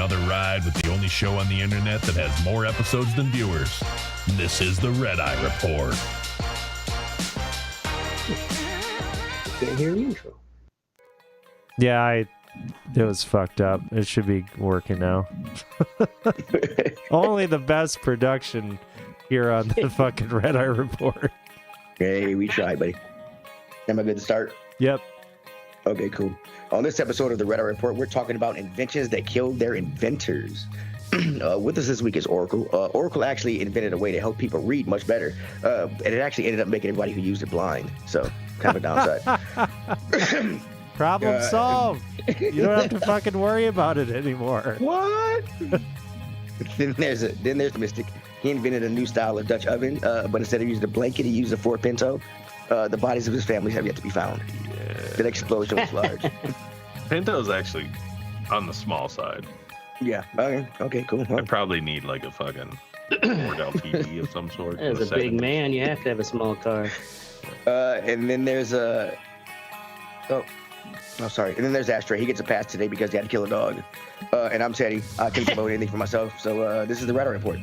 another ride with the only show on the internet that has more episodes than viewers. This is the Red Eye Report. Can't hear the intro. Yeah, it was fucked up. It should be working now. Only the best production here on the fucking Red Eye Report. Hey, we tried, buddy. Am I good to start? Yep. Okay, cool. On this episode of the Red Eye Report, we're talking about inventions that killed their inventors. With us this week is Oracle. Oracle actually invented a way to help people read much better, and it actually ended up making everybody who used it blind. So, kind of a downside. Problem solved. You don't have to fucking worry about it anymore. What? then there's the Mystic. He invented a new style of Dutch oven, but instead of using a blanket, he used a Ford Pinto. The bodies of his family have yet to be found. Yeah. That explosion was large. Pinto's actually on the small side. Yeah. Okay, cool. I probably need like a fucking Ford LTD of some sort. As a big man, you have to have a small car. And then there's a... Oh, sorry. And then there's Ashtray. He gets a pass today because he had to kill a dog. And I'm Teddy. I couldn't promote anything for myself. So this is the Red Eye Report.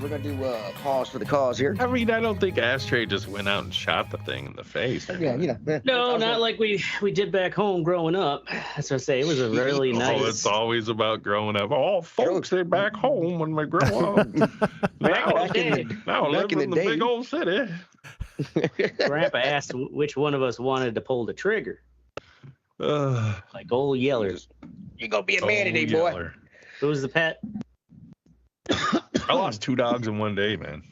We're going to do pause for the cause here. I mean, I don't think Ashtray just went out and shot the thing in the face. Yeah, you know. Yeah. No, not like we did back home growing up. That's what I say. It was a really nice. Oh, it's always about growing up. Oh, folks, they're back home when we grow up. now I live in the big old city. Grandpa asked which one of us wanted to pull the trigger. Like old yellers. You're going to be a man today, boy. Yeller. Who's the pet? I lost 2 dogs in one day, man.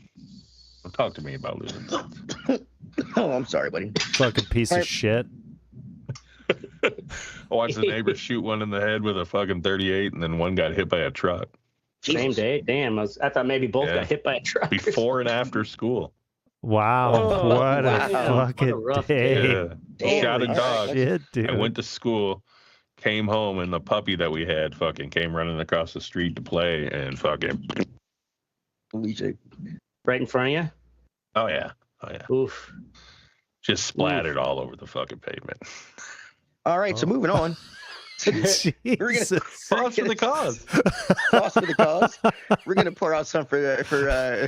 Don't talk to me about losing dogs. Oh, I'm sorry, buddy. Fucking piece of shit. I watched the neighbor shoot one in the head with a fucking 38, and then one got hit by a truck. Same day? Damn, I thought maybe both got hit by a truck. Before and after school. Wow. What a fucking rough day. Yeah. Shot a dog. Shit, dude. I went to school, came home, and the puppy that we had fucking came running across the street to play, and fucking... Right in front of you? Oh, yeah. Oof. Just splattered all over the fucking pavement. All right, so moving on. Jesus. Pause for the cause. Pause for the cause. We're gonna pour out some for I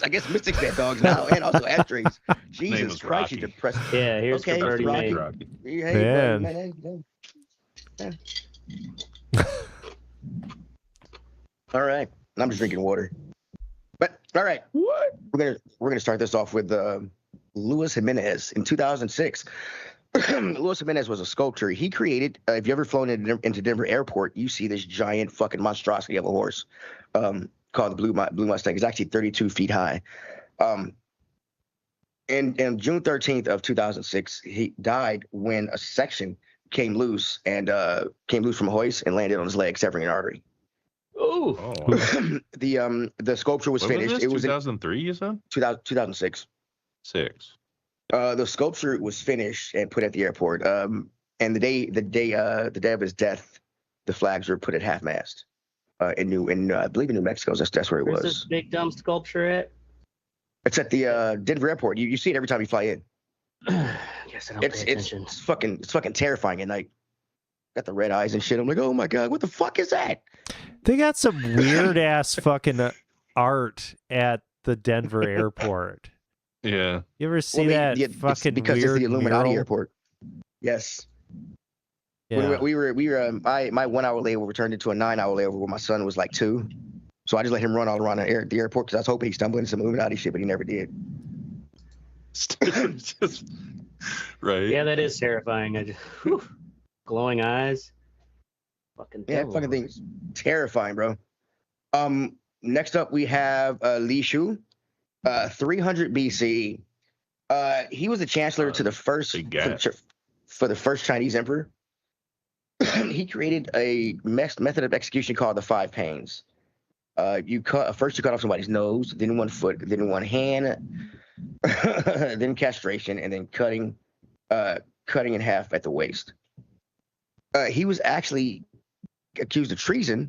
guess Mystic's dead dogs now, and also Ashtrays. Jesus Christ, you depressing. Yeah, here's Okay, for Birdie Rocky. Mae. Hey, Man. man. All right, I'm just drinking water. But all right, What? we're gonna start this off with Luis Jimenez in 2006. Luis Jimenez was a sculptor. He created. If you ever flown into Denver Airport, you see this giant fucking monstrosity of a horse called the Blue Mustang. It's actually 32 feet high. And June 13th of 2006, he died when a section came loose from a hoist and landed on his leg, severing an artery. Ooh. Oh, The sculpture was finished. It was 2003, in you said? 2006. 6. The sculpture was finished and put at the airport. And the day of his death, the flags were put at half-mast. I believe in New Mexico. That's where it Where's was. this big dumb sculpture at? It's at the Denver airport. You see it every time you fly in. Guess I don't pay attention. It's fucking terrifying at night. Got the red eyes and shit. I'm like, oh my god, what the fuck is that? They got some weird ass fucking art at the Denver airport. Yeah. You ever see that fucking because weird it's the Illuminati mural? airport. Yes. Yeah. We were my 1 hour layover turned into a 9 hour layover when my son was like 2. So I just let him run all around the airport because I was hoping he stumbled into some Illuminati shit, but he never did. Just, right. Yeah, that is terrifying. Glowing eyes. Fucking devil. Fucking things. Terrifying, bro. Next up we have Li Shu, 300 BC. He was the chancellor to the first for the first Chinese emperor. He created a method of execution called the 5 pains. You cut off somebody's nose, then one foot, then one hand, then castration, and then cutting in half at the waist. He was actually accused of treason,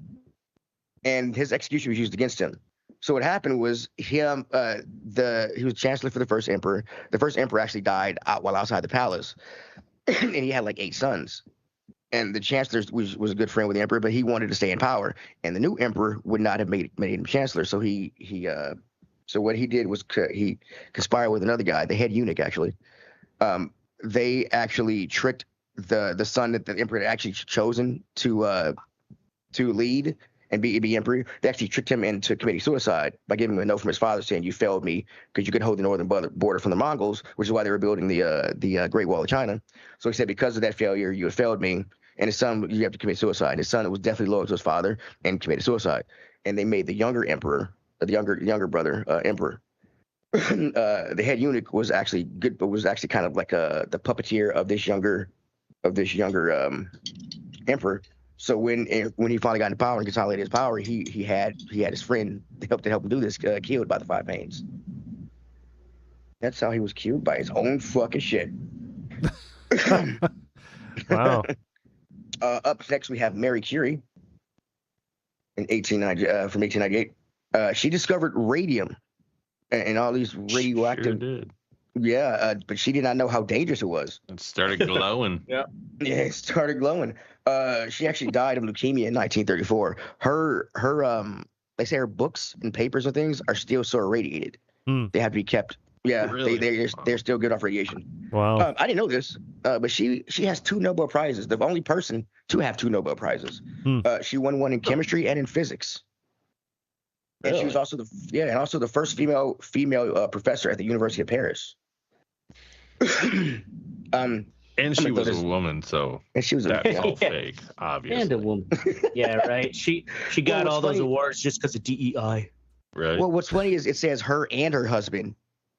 and his execution was used against him. So what happened was he was chancellor for the first emperor. The first emperor actually died while outside the palace, and he had like 8 sons. and the chancellor was a good friend with the emperor, but he wanted to stay in power, and the new emperor would not have made him chancellor. So so what he did was he conspired with another guy, the head eunuch actually. They actually tricked the son that the emperor had actually chosen to lead and be emperor. They actually tricked him into committing suicide by giving him a note from his father saying, "You failed me because you couldn't hold the northern border from the Mongols," which is why they were building the Great Wall of China. So he said, "Because of that failure, you have failed me, and his son, you have to commit suicide." And his son was definitely loyal to his father and committed suicide. And they made the younger emperor, the younger brother, emperor. The head eunuch was actually good, but was actually kind of like the puppeteer of this younger emperor. So when he finally got into power and consolidated his power, he had his friend to help him do this killed by the Five Pains. That's how he was killed, by his own fucking shit. Wow. Up next we have Mary Curie in 1898. She discovered radium and all these radioactive. Sure did. Yeah, but she did not know how dangerous it was. It started glowing. Yeah. Yeah, it started glowing. She actually died of leukemia in 1934. Her they say her books and papers and things are still so irradiated. They have to be kept. Yeah, Really? they're still good off radiation. Wow. I didn't know this, but she has 2 Nobel Prizes. The only person to have 2 Nobel Prizes. She won one in chemistry and in physics. And she was also the first female professor at the University of Paris. And she was a woman, so and she was that's all fake, obviously. And a woman. Yeah, right. She got all those awards just because of DEI. Right. Well, what's funny is it says her and her husband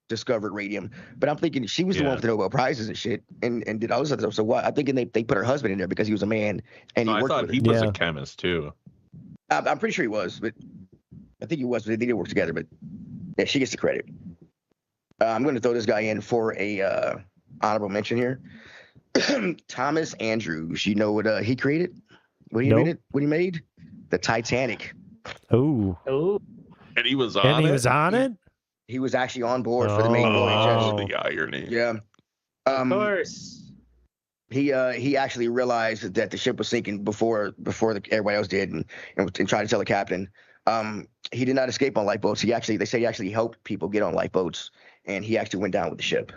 discovered radium, but I'm thinking she was the one with the Nobel Prizes and shit, and did all this other stuff. So what? I'm thinking they put her husband in there because he was a man and he I worked thought with he her. was a chemist too. I'm pretty sure he was, but I think he was. But they did work together. But yeah, she gets the credit. I'm going to throw this guy in for a honorable mention here. Thomas Andrews. You know what he created? What he made? The Titanic. Oh. And he was on And it? he was on it? He was actually on board for the main voyage. Oh, the irony. Yeah. Of course. He actually realized that the ship was sinking before everybody else did, and tried to tell the captain. He did not escape on lifeboats. They say he actually helped people get on lifeboats, and he actually went down with the ship.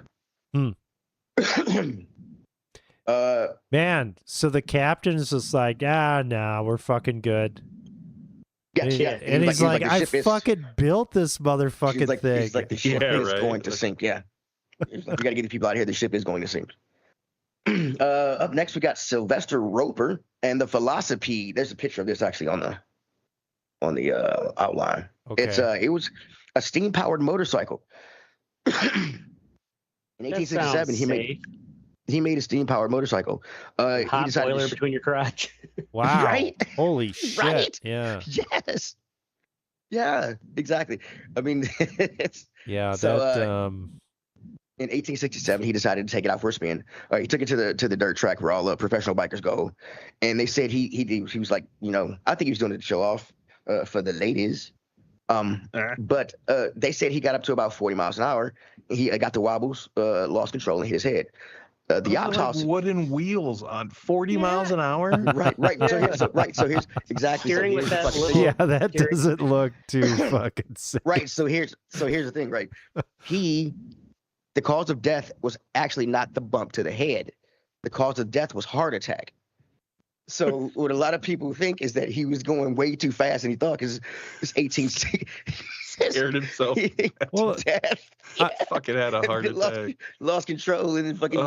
Man, so the captain's just like, no, we're fucking good. Yeah. And he's like, I fucking built this motherfucking thing. He's like, the ship is going to sink. Yeah. He's like, we got to get the people out of here. The ship is going to sink. Up next, we got Sylvester Roper and the Philosophy. There's a picture of this actually on the outline. Okay. It was a steam-powered motorcycle. In 1867, he made a steam-powered motorcycle. Hot boiler between your crotch. Wow. Right? Holy shit. Right? Yeah. Yes. Yeah, exactly. I mean, it's... Yeah, so, that... in 1867, he decided to take it out for a spin. He took it to the dirt track where all professional bikers go, and they said he was like, I think he was doing it to show off for the ladies. But they said he got up to about 40 miles an hour. He got the wobbles, lost control, and hit his head. The autopsy. Like wooden wheels on 40 miles an hour. Right. So here's exactly. Steering with that little. Yeah, that doesn't look too fucking sick. Right. So here's the thing. Right. The cause of death was actually not the bump to the head. The cause of death was heart attack. So what a lot of people think is that he was going way too fast, and he thought because it's 1860. Scared himself. Well, death. I fucking had a heart attack. Lost control and then fucking.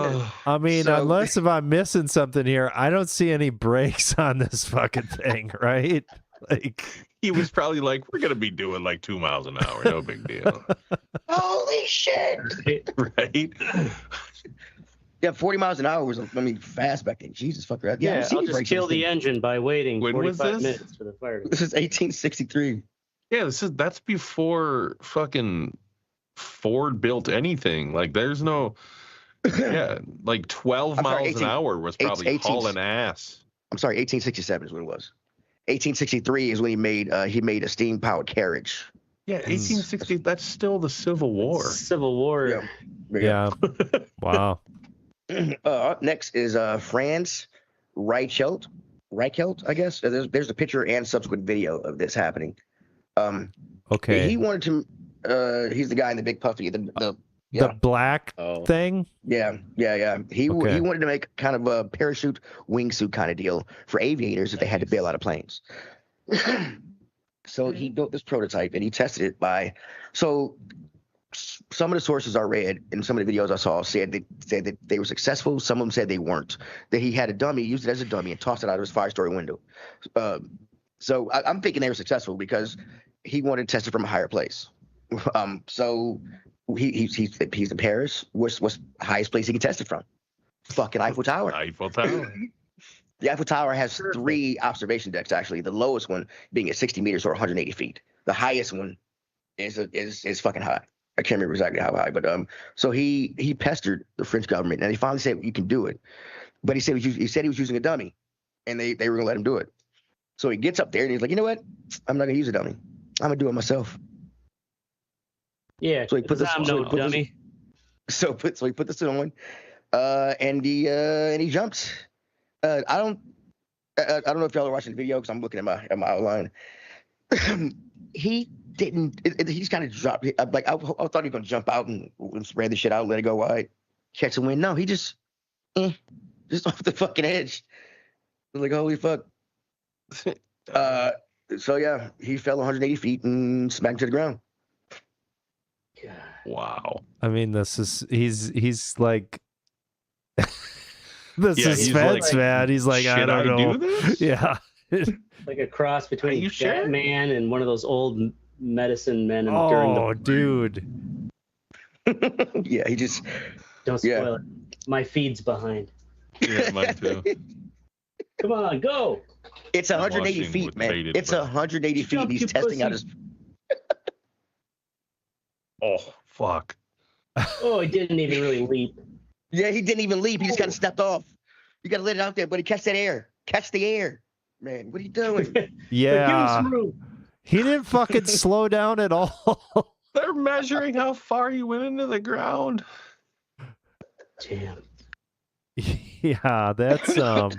I mean, unless if I'm missing something here, I don't see any brakes on this fucking thing, right? Like he was probably like, we're gonna be doing like 2 miles an hour, no big deal. Holy shit! Right? Yeah, 40 miles an hour was, fast back then. Jesus fucker. Yeah, I'll just kill the engine by waiting 45 minutes for the fire. This is 1863. Yeah, that's before fucking Ford built anything. Like, there's no, like 12 miles an hour was probably hauling ass. I'm sorry, 1867 is what it was. 1863 is when he made a steam powered carriage. Yeah, 1860. That's still the Civil War. Civil War. Yeah. Wow. Up next is Franz Reichelt, I guess. There's a picture and subsequent video of this happening. Okay. He wanted to. He's the guy in the big puffy. The black thing. Yeah. He wanted to make kind of a parachute wingsuit kind of deal for aviators if they had to bail out of planes. So he built this prototype and he tested it by. So some of the sources I read and some of the videos I saw said that they were successful. Some of them said they weren't. That he had a dummy, used it as a dummy, and tossed it out of his 5-story window. So I'm thinking they were successful because he wanted to test it from a higher place. So he's in Paris. What's the highest place he can test it from? Fucking Eiffel Tower. Eiffel Tower. The Eiffel Tower has 3 observation decks, actually. The lowest one being at 60 meters or 180 feet. The highest one is fucking high. I can't remember exactly how high, but so he pestered the French government, and they finally said you can do it. But he said he was using a dummy, and they were gonna let him do it. So he gets up there and he's like, you know what? I'm not gonna use a dummy. I'm gonna do it myself. Yeah. So he put this. Dummy. So he put this on, and he jumped. I don't know if y'all are watching the video because I'm looking at my outline. He didn't. He just kind of dropped. Like I thought he was gonna jump out and spread the shit out, let it go wide, catch the wind. No, he just off the fucking edge. I was like, holy fuck. So yeah, he fell 180 feet and smacked to the ground. Wow. I mean, he's like. The suspense, man. He's like, I don't know. Do this? Yeah. Like a cross between Batman and one of those old medicine men. During the dude. Yeah, he just. Don't spoil it. My feed's behind. Yeah, mine too. Come on, go. It's 180 feet, man. It's 180 feet. He's testing out his. Oh, fuck. Oh, he didn't even really leap. Yeah, he didn't even leap. He just kind of stepped off. You got to let it out there, buddy. Catch that air. Catch the air. Man, what are you doing? Yeah. He didn't fucking slow down at all. They're measuring how far he went into the ground. Damn. Yeah, that's rough.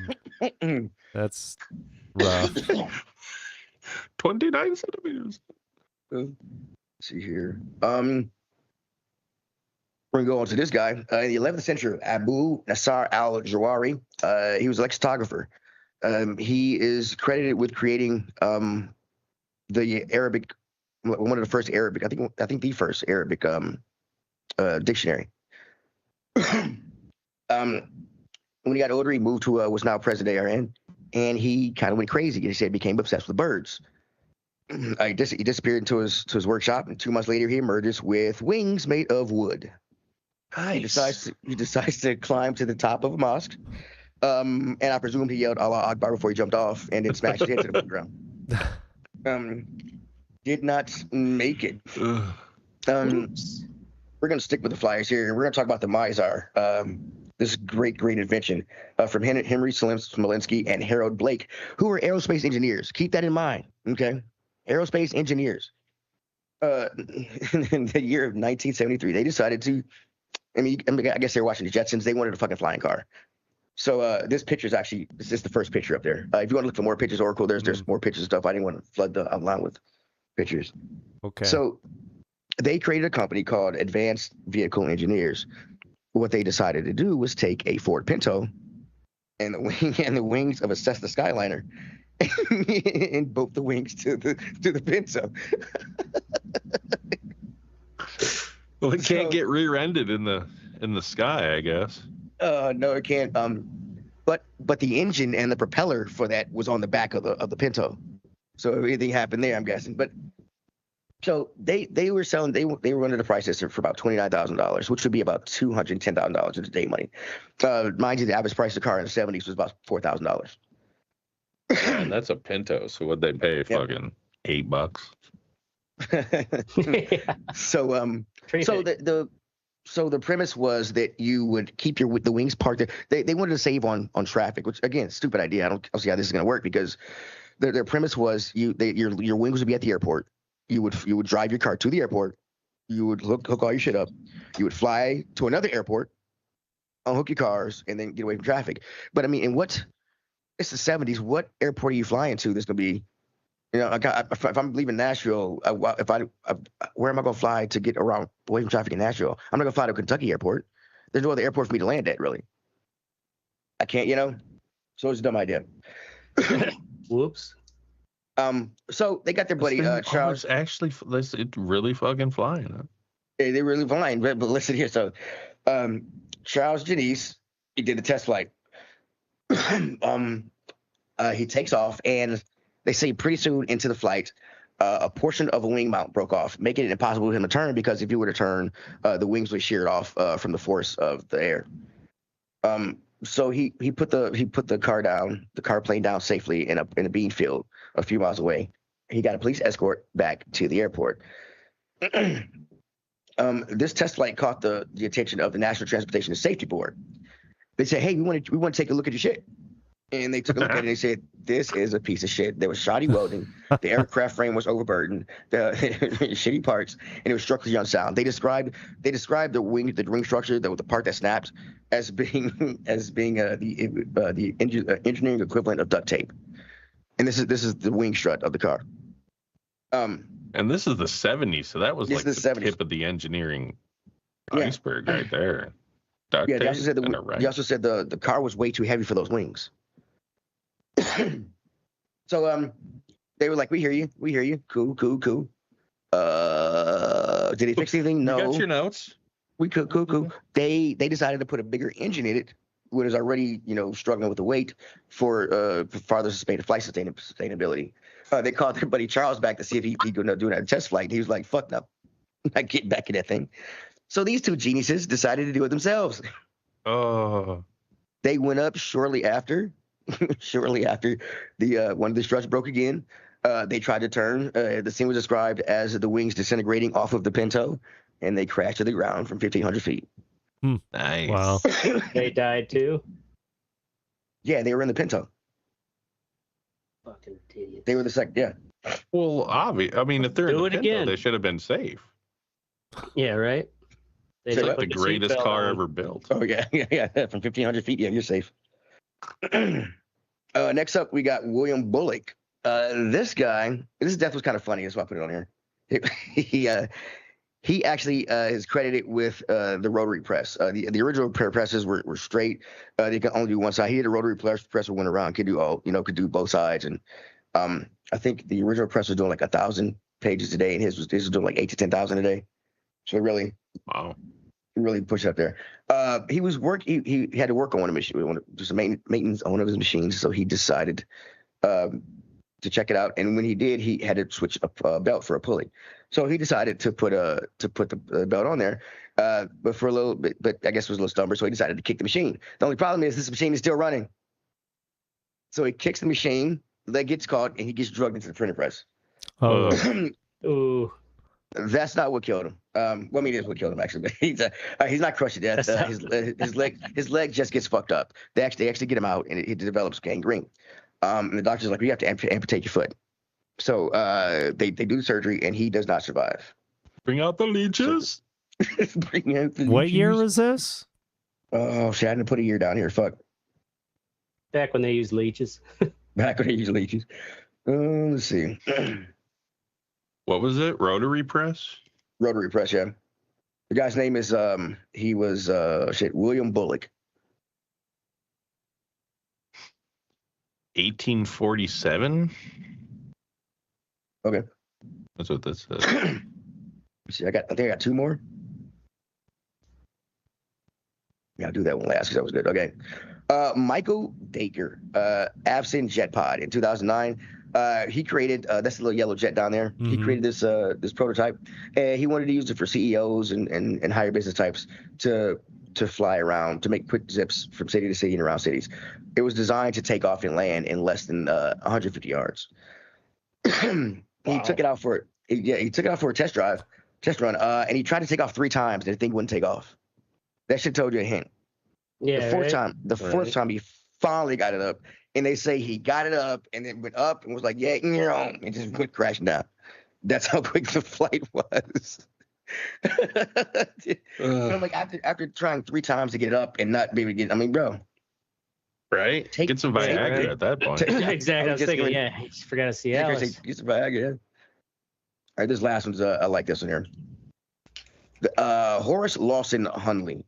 29 centimeters. Let's see here. We're going to go on to this guy. In the 11th century, Abu Nasr al-Jawari, he was a lexicographer. He is credited with creating the Arabic, one of the first Arabic, I think the first Arabic dictionary. When he got older, he moved to what's now present-day Iran, and he kind of went crazy. He said he became obsessed with birds. He disappeared into his workshop, and 2 months later, he emerges with wings made of wood. Nice. He decides to climb to the top of a mosque, and I presume he yelled Allah Akbar before he jumped off, and then smashed his head to the ground. Did not make it. We're going to stick with the flyers here. We're going to talk about the Mizar, this great invention from Henry Smolinski and Harold Blake, who were aerospace engineers. Keep that in mind, okay? Aerospace engineers. In the year of 1973, they decided to, I guess they were watching the Jetsons. They wanted a fucking flying car. So this picture is the first picture up there. If you want to look for more pictures, Oracle, there's more pictures and stuff. I didn't want to flood the outline with pictures. Okay. So they created a company called Advanced Vehicle Engineers. What they decided to do was take a Ford Pinto and the wings of a Cessna Skyliner and both the wings to the Pinto. Well, it can't get rear-ended in the sky, I guess. No, it can't. But the engine and the propeller for that was on the back of the Pinto, so everything happened there, I'm guessing. But so they were selling. They were running the price list for about $29,000, which would be about $210,000 in today's money. Mind you, the average price of the car in the 70s was about $4,000. And that's a Pinto. So what'd they pay? Yep. Fucking $8. So the premise was that you would keep the wings parked there. They wanted to save on traffic, which again, stupid idea. I don't see how this is going to work because their premise was your wings would be at the airport. You would drive your car to the airport. You would hook all your shit up. You would fly to another airport, unhook your cars, and then get away from traffic. But I mean, in what it's the 70s. What airport are you flying to? That's gonna be, if I'm leaving Nashville, where am I gonna fly to get around away from traffic in Nashville? I'm not gonna fly to Kentucky Airport. There's no other airport for me to land at, really. I can't, So it's a dumb idea. Whoops. So they got their buddy Charles. It's actually, it's really fucking flying. Huh? They're really flying, but listen here. So, Charles Janice, he did the test flight. He takes off, and they say pretty soon into the flight, a portion of a wing mount broke off, making it impossible for him to turn, because if he were to turn, the wings would sheared off from the force of the air. So he put the car plane down safely in a bean field a few miles away. He got a police escort back to the airport. This test flight caught the attention of the National Transportation Safety Board. They said, "Hey, we want to take a look at your shit." And they took a look at it and they said, "This is a piece of shit. There was shoddy welding. The aircraft frame was overburdened. The shitty parts, and it was structurally unsound." They described the ring structure, the part that snapped, as being the engineering equivalent of duct tape. And this is the wing strut of the car. And this is the 70s, so that was like the 70s. Tip of the engineering iceberg right there. Duct tape, they also said the car was way too heavy for those wings. So they were like, we hear you. Cool. Did he fix anything? No. You got your notes. We cool. They decided to put a bigger engine in it, which is already struggling with the weight for farther sustained flight sustainability. They called their buddy Charles back to see if he could do that test flight. He was like, "Fuck no, I'm not getting back in that thing." So these two geniuses decided to do it themselves. Oh. They went up shortly after the one of the struts broke again. They tried to turn. The scene was described as the wings disintegrating off of the Pinto, and they crashed to the ground from 1,500 feet. Nice. Wow. They died too? Yeah, they were in the Pinto. Fucking idiots. They were the second. Yeah. Well, I mean, if they're in the Pinto, again. they should have been safe. Yeah, right. It's like the greatest car ever built. Oh yeah. From 1,500 feet, yeah, you're safe. Next up, we got William Bullock. This guy, this death was kind of funny. That's why I put it on here. He actually is credited with the rotary press. The original presses were straight. They could only do one side. He had a rotary press that went around, could do both sides. And I think the original press was doing like 1,000 pages a day, and his was doing like 8,000 to 10,000 a day. So really, wow, really pushed up there. He had to work on a machine, just maintenance on one of his machines. So he decided to check it out, and when he did, he had to switch a belt for a pulley. So he decided to put the belt on there, but for a little bit, but I guess it was a little stubborn, so he decided to kick the machine. The only problem is this machine is still running. So he kicks the machine, leg gets caught, and he gets drugged into the printing press. Oh, ooh. That's not what killed him. Well, I mean, it is what killed him actually, but he's not crushed to death. His leg just gets fucked up. They actually get him out, and it develops gangrene. And the doctor's like, "We have to amputate your foot." So they do the surgery, and he does not survive. Bring out the leeches. What year was this? Oh shit! I didn't put a year down here. Fuck. Back when they used leeches. Let's see. What was it? Rotary press? Rotary press, yeah. The guy's name is William Bullock. 1847? Okay. That's what this says. See, I think I got two more. Yeah, I'll do that one last because that was good. Okay. Michael Dacre, Avcen jet pod in 2009. He created that's the little yellow jet down there. Mm-hmm. He created this prototype. He wanted to use it for CEOs and higher business types to fly around, to make quick zips from city to city and around cities. It was designed to take off and land in less than 150 yards. He took it out for a test run, and he tried to take off 3 times, and the thing wouldn't take off. That shit told you a hint. Yeah. The fourth time he finally got it up, and they say he got it up and then went up and was like, yeah, and just went crashing down. That's how quick the flight was. I'm like, after trying 3 times to get it up and not be able to get, I mean, bro, Right? Get some Viagra at that point. Exactly. I was thinking, you forgot to see Alice. Get some Viagra, yeah. All right, this last one's, I like this one here. Horace Lawson Hundley.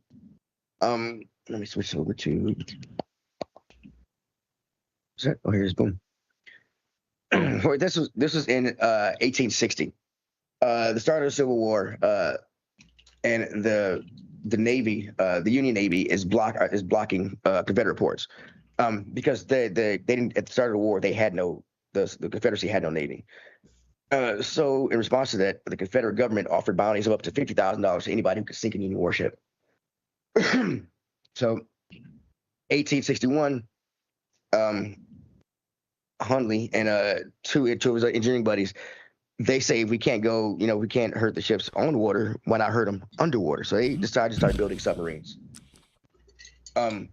Let me switch over to... Oh, here's boom. This was in 1860. The start of the Civil War, and the Navy, the Union Navy, is blocking Confederate ports, because they didn't, at the start of the war, they had the Confederacy had no Navy. So in response to that, the Confederate government offered bounties of up to $50,000 to anybody who could sink a Union warship. So 1861, Hundley and two of his engineering buddies, they say, if we can't go, we can't hurt the ships on water, why not hurt them underwater? So they decided to start building submarines. Where's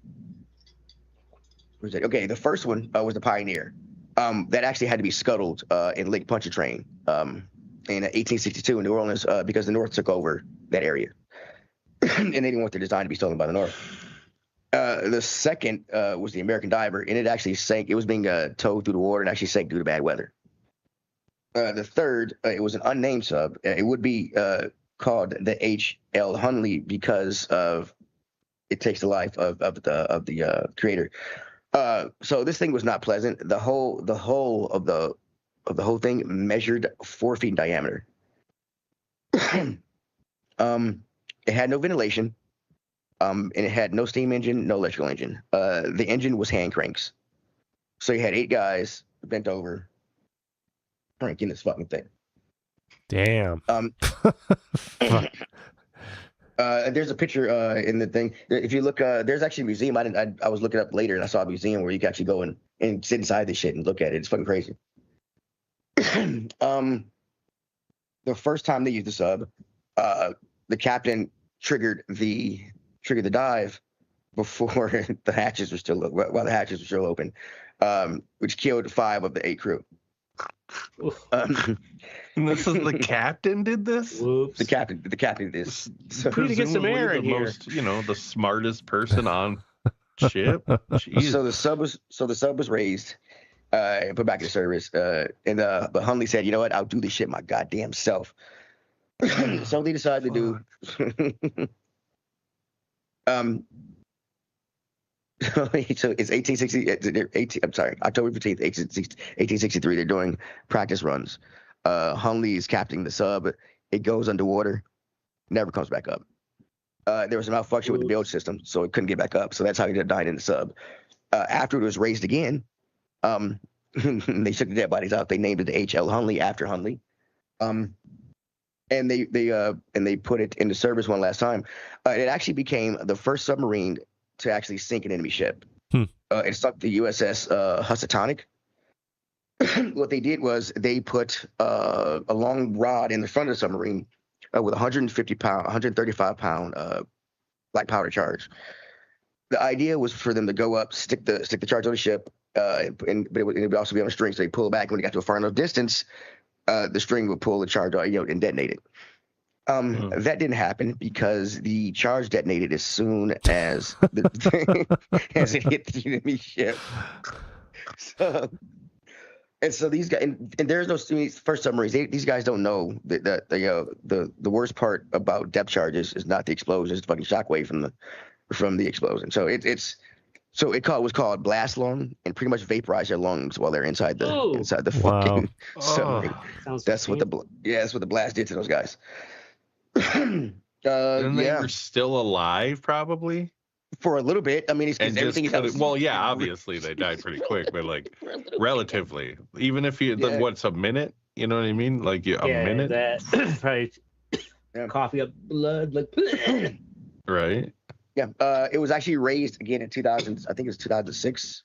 that? Okay, the first one was the Pioneer. That actually had to be scuttled in Lake Pontchartrain in 1862 in New Orleans, because the North took over that area. And they didn't want their design to be stolen by the North. The second was the American Diver, and it actually sank. It was being towed through the water and actually sank due to bad weather. The third, it was an unnamed sub. It would be called the H.L. Hundley because of it takes the life of the creator. So this thing was not pleasant. The whole of the whole thing measured 4 feet in diameter. It had no ventilation. And it had no steam engine, no electrical engine. The engine was hand cranks. So you had 8 guys bent over cranking this fucking thing. Damn. There's a picture in the thing. If you look, there's actually a museum. I was looking up later and I saw a museum where you can actually go and sit inside this shit and look at it. It's fucking crazy. The first time they used the sub, the captain triggered the dive before the hatches were still open, which killed 5 of the 8 crew. This is the captain did this? Whoops. The captain did this. So we need to get some air in here. The smartest person on ship. Jeez. So the sub was raised and put back into service. But Hundley said, "You know what? I'll do this shit my goddamn self." So they decided to do. So it's 1860. I'm sorry, October 15th, 1863. They're doing practice runs. Hundley is captaining the sub. It goes underwater, never comes back up. There was a malfunction with the bilge system, so it couldn't get back up. So that's how he died in the sub. After it was raised again, they took the dead bodies out. They named it the H.L. Hundley after Hundley. And they put it into service one last time. It actually became the first submarine to actually sink an enemy ship. It sunk the USS Housatonic. What they did was they put a long rod in the front of the submarine with 135 pound black powder charge. The idea was for them to go up, stick the charge on the ship, but it would also be on a string. So they pull it back. When it got to a far enough distance, the string would pull the charge out, and detonate it. That didn't happen because the charge detonated as soon as as it hit the enemy ship. So these guys, and there's no first submarines. These guys don't know that the worst part about depth charges is not the explosion; it's the fucking shockwave from the explosion. So it was called blast lung, and pretty much vaporized their lungs while they're inside the fucking submarine. That's what the blast did to those guys. And they were still alive, probably for a little bit. I mean, it's everything. Obviously they died pretty quick, but relatively, even if what's a minute? You know what I mean? A minute. That probably coughing up blood, right. Yeah, it was actually raised again in 2000. I think it was 2006,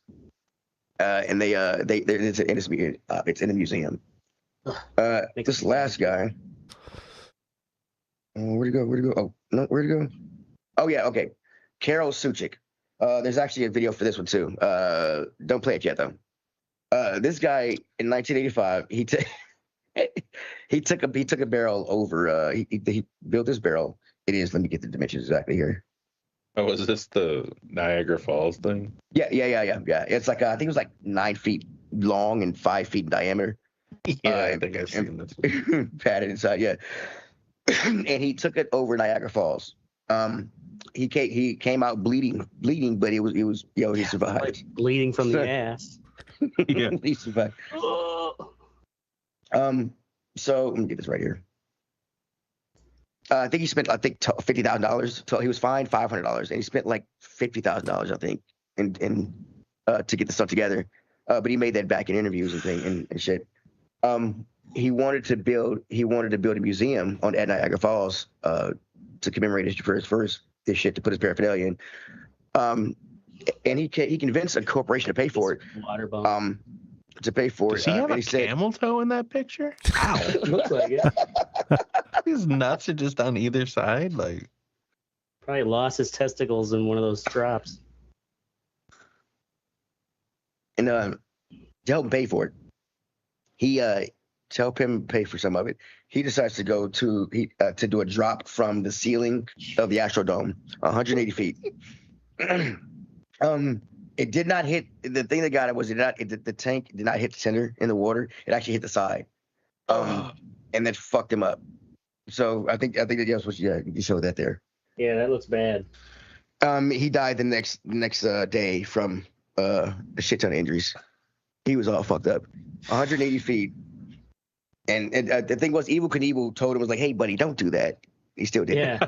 and it's in a museum. This last guy. Where'd he go? Oh, no, where'd he go? Oh, yeah, okay. Carol Suchik. There's actually a video for this one, too. Don't play it yet, though. This guy, in 1985, he took a barrel over. He built this barrel. It is, let me get the dimensions exactly here. Oh, is this the Niagara Falls thing? Yeah. It's like I think it was like 9 feet long and 5 feet in diameter. Yeah, I think I've seen this. Padded inside, yeah. And he took it over Niagara Falls. He came out bleeding, but he survived. Like bleeding from the ass. Yeah, he survived. So let me get this right here. I think he spent $50,000. So he was fined $500, and he spent like $50,000, I think, in to get the stuff together. But he made that back in interviews and shit. He wanted to build a museum at Niagara Falls to commemorate his first this shit, to put his paraphernalia in. And he convinced a corporation to pay for it. Water bump. To pay for Does it. he have a camel toe in that picture? Wow, looks like it. His nuts are just on either side, like. Probably lost his testicles in one of those drops. And to help him pay for it, to help him pay for some of it, he decides to go to do a drop from the ceiling of the Astrodome, 180 feet. It did not hit. The thing that got it was the tank did not hit the center in the water. It actually hit the side, and that fucked him up. So I think that you showed that there. Yeah, that looks bad. He died the next day from a shit ton of injuries. He was all fucked up. 180 feet. And the thing was, Evel Knievel told him, was like, "Hey, buddy, don't do that." He still did. Yeah,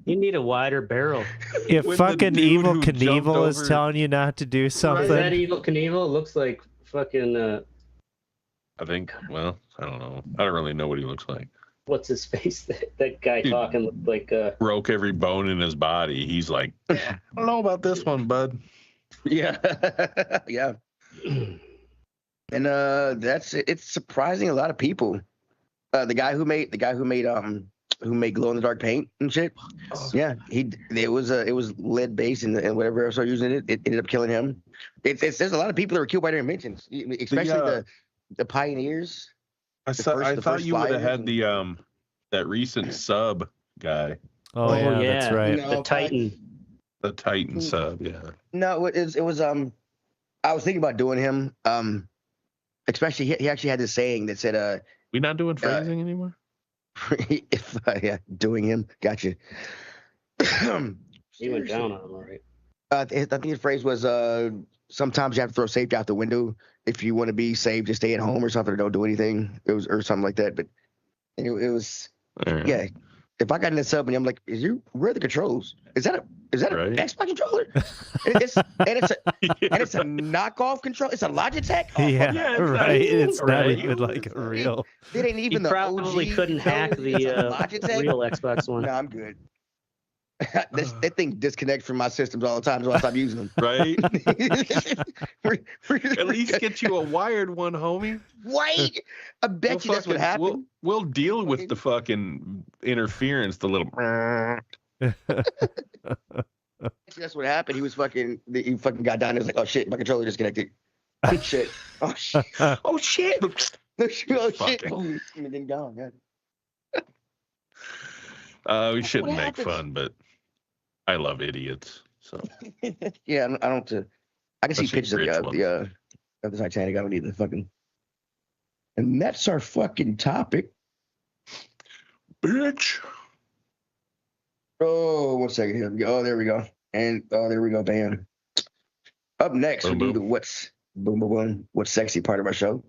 you need a wider barrel. If fucking Evel Knievel is telling you not to do something, is that Evel Knievel? It looks like fucking. I think. Well, I don't know. I don't really know what he looks like. What's his face? That guy talking looked like broke every bone in his body. He's like, I don't know about this one, bud. Yeah, yeah. And that's it. It's surprising a lot of people. The guy who made glow in the dark paint and shit. Yeah, it was lead based and whatever else are using it ended up killing him. There's a lot of people that were killed by their inventions, especially the pioneers. I thought you would have had the that recent sub guy. Oh yeah, that's right. No, the Titan. The Titan sub, yeah. No, it was I was thinking about doing him. Especially he actually had this saying that said we not doing phrasing anymore? Doing him. Gotcha. He went down on him, all right. I think his phrase was sometimes you have to throw safety out the window. If you want to be safe, just stay at home or something, or don't do anything. It was or something like that. But it was yeah. If I got in the sub and I'm like, where are the controls? Is that right. An Xbox controller? It's a knockoff control. It's a Logitech. Oh, yeah, right. It's not even like a real. It ain't even you probably couldn't hack the real Xbox One. No, I'm good. That thing disconnects from my systems all the time, so I stop using them. Right? At least get you a wired one, homie. Wait, I bet you that's what happened. We'll deal with the fucking interference, the little. That's what happened. He fucking got down. He was like, "Oh shit, my controller disconnected." Oh shit. Oh shit. Oh shit. Oh shit. And then gone. We shouldn't make fun, but I love idiots. So yeah, I don't. I can see pictures of the Titanic. I don't need the fucking. And that's our fucking topic, bitch. Oh, 1 second here. Oh, there we go. And there we go. Bam. Up next, we do the what's sexy part of our show.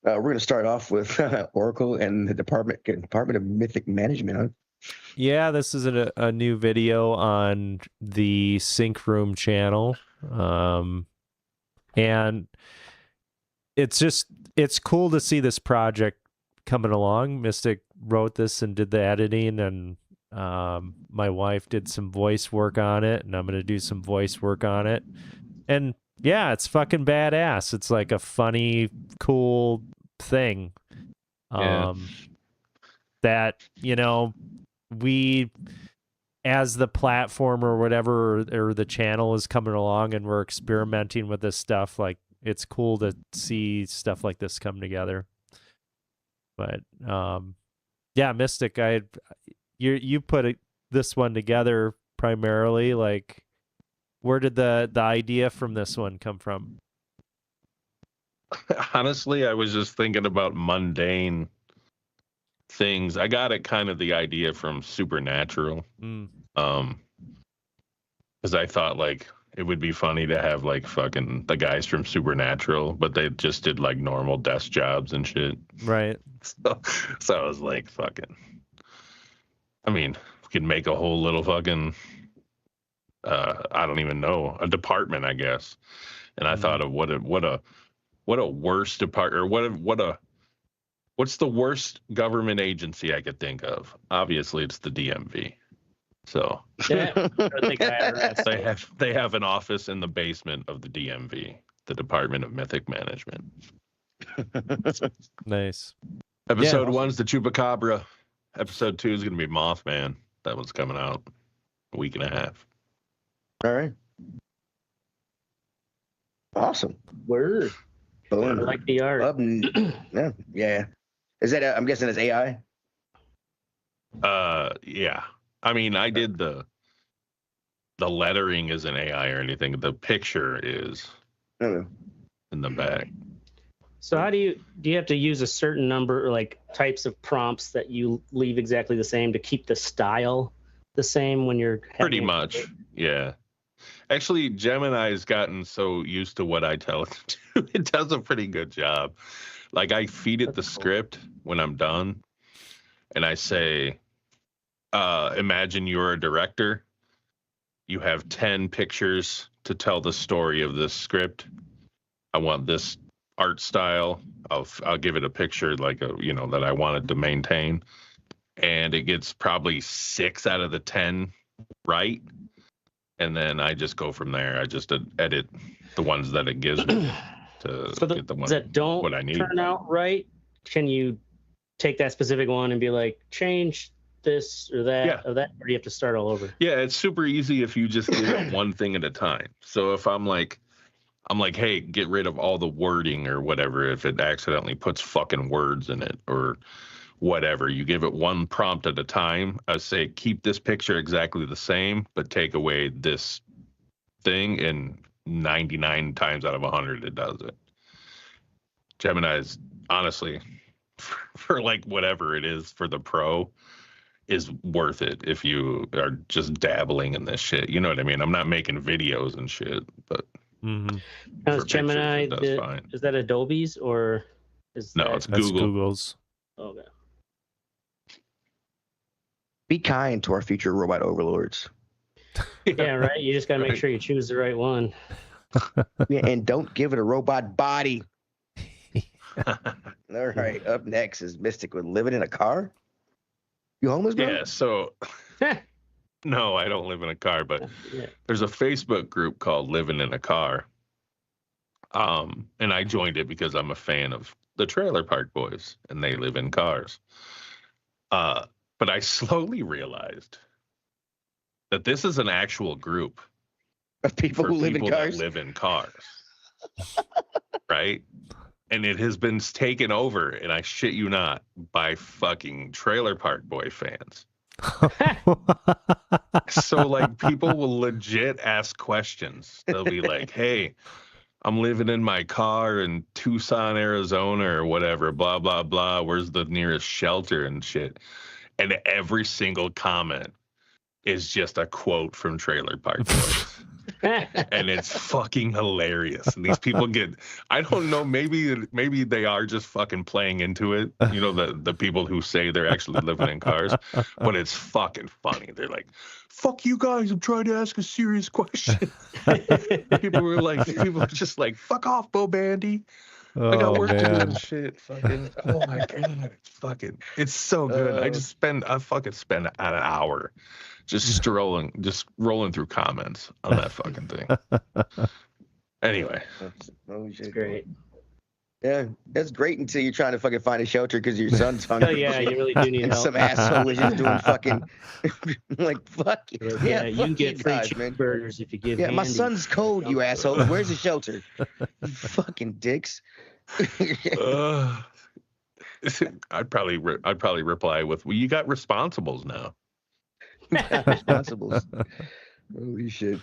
We're gonna start off with Oracle and the Department of Mythic Management. Huh? Yeah, this is a new video on the Sync Room channel. And it's cool to see this project coming along. Mystic wrote this and did the editing, and my wife did some voice work on it, and I'm going to do some voice work on it. And yeah, it's fucking badass. It's like a funny, cool thing. That, we, as the platform or whatever, or the channel is coming along and we're experimenting with this stuff, like, it's cool to see stuff like this come together. But yeah, Mystic, you put this one together primarily. Like, Where did the idea from this one come from? Honestly, I was just thinking about mundane things. I got it kind of the idea from Supernatural. Because I thought like it would be funny to have like fucking the guys from Supernatural, but they just did like normal desk jobs and shit. Right. So I was like, fucking. I mean, we could make a whole little fucking. I don't even know, a department, I guess. And I thought of what a worse department, or what's the worst government agency I could think of? Obviously, it's the DMV. So yeah, I think they have an office in the basement of the DMV, the Department of Mythic Management. Nice. Episode 1's the Chupacabra. Episode 2 is going to be Mothman. That one's coming out a week and a half. All right. Awesome. Word. Boom. I like the art. Yeah. Is that? I'm guessing it's AI. Yeah. I mean, I did the lettering isn't AI or anything. The picture is in the back. So how do you have to use a certain number or like types of prompts that you leave exactly the same to keep the style the same when you're pretty much? Yeah. Actually, Gemini's gotten so used to what I tell it to do. It does a pretty good job. Like I feed it the script when I'm done, and I say, imagine you're a director. You have 10 pictures to tell the story of this script. I want this art style. I'll give it a picture like that I wanted to maintain, and it gets probably 6 out of the 10 right. And then I just go from there. I just edit the ones that it gives me to get the ones that don't what I need. Turn out right. Can you take that specific one and be like, change this or that or that, or do you have to start all over? Yeah, it's super easy if you just give it one thing at a time. So if I'm like, hey, get rid of all the wording or whatever. If it accidentally puts fucking words in it or whatever, you give it one prompt at a time. I say, keep this picture exactly the same, but take away this thing, and 99 times out of 100, it does it. Gemini's, honestly, for like whatever it is for the pro, is worth it if you are just dabbling in this shit. You know what I mean? I'm not making videos and shit, but now is Gemini, is that Adobe's or is no, it's Google. Google's. Okay. Be kind to our future robot overlords. Yeah, right. You just gotta make sure you choose the right one. Yeah, and don't give it a robot body. All right. Up next is Mystic with living in a car. You homeless, bro? Yeah. So, no, I don't live in a car, but there's a Facebook group called Living in a Car. And I joined it because I'm a fan of the Trailer Park Boys, and they live in cars. But I slowly realized that this is an actual group of people who live in cars. That live in cars, right? And it has been taken over, and I shit you not, by fucking Trailer Park Boy fans. So like people will legit ask questions. They'll be like, "Hey, I'm living in my car in Tucson, Arizona, or whatever, blah, blah, blah. Where's the nearest shelter and shit?" And every single comment is just a quote from Trailer Park Boys. And it's fucking hilarious. And these people get, I don't know, maybe they are just fucking playing into it. You know, the people who say they're actually living in cars, but it's fucking funny. They're like, "Fuck you guys, I'm trying to ask a serious question." People are just like, "Fuck off, Bo Bandy. I got work to do and shit." Fucking, oh my god, it's so good. I fucking spend an hour just rolling through comments on that fucking thing. Anyway, it's great. Yeah, that's great until you're trying to fucking find a shelter because your son's hungry. Oh yeah, you really do need and help. Some asshole is just doing fucking like fuck you. Yeah, you can fuck get free guys, man. cheeseburgers if you give. Yeah, my Andy. son's cold, you asshole. Where's the shelter? You fucking dicks. I'd probably reply with, "Well, you got responsibles now." Responsibles. Holy shit.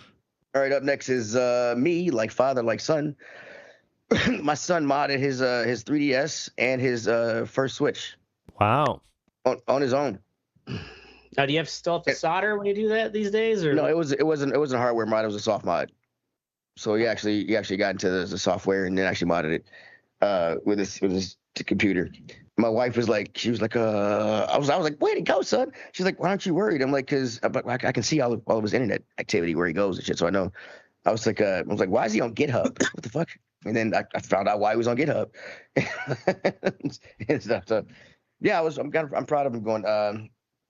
All right, up next is me, like father, like son. My son modded his 3DS and his first Switch. Wow. On his own. Now, do you still have to solder when you do that these days, or no? It wasn't a hardware mod. It was a soft mod. So he actually got into the software and then actually modded it with his computer. My wife was like, I was like, where'd he go, son? She's like, why aren't you worried? I'm like, because I can see all of his internet activity where he goes and shit. So I know. I was like, why is he on GitHub? What the fuck? And then I found out why he was on GitHub and stuff. So yeah, I'm proud of him going.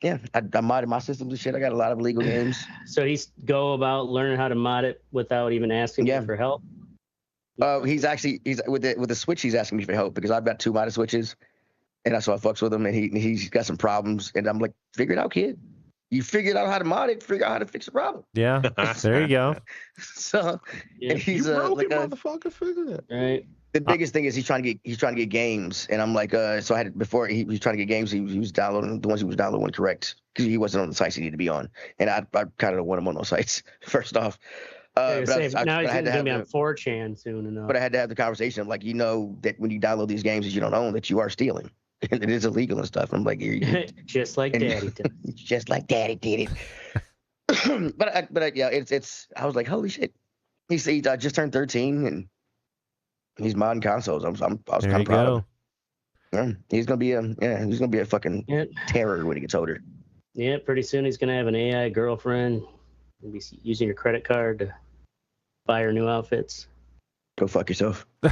Yeah, I modded my systems and shit. I got a lot of illegal games. So he's go about learning how to mod it without even asking you for help? He's with the Switch. He's asking me for help because I've got 2 modded Switches, and so I fucks with him, and he's got some problems, and I'm like, figure it out, kid. You figured out how to mod it. Figure out how to fix the problem. Yeah, there you go. So and he's you broke like it, motherfucker. Figure it. Right. The biggest thing is he's trying to get games, and I'm like, so I had before he was trying to get games. He was downloading the ones he was downloading correct because he wasn't on the sites he needed to be on, and I kind of want him on those sites first off. Now he's going to be on 4chan soon enough. But I had to have the conversation of like, that when you download these games that you don't own, that you are stealing, and it is illegal and stuff. I'm like, just like Daddy did. Just like Daddy did it. but yeah, it's. I was like, holy shit. He just turned 13 and he's modding consoles. I was kind of proud of him. Yeah, he's gonna be a fucking terror when he gets older. Yeah, pretty soon he's gonna have an AI girlfriend. He'll be using your credit card to buy her new outfits. Go fuck yourself. We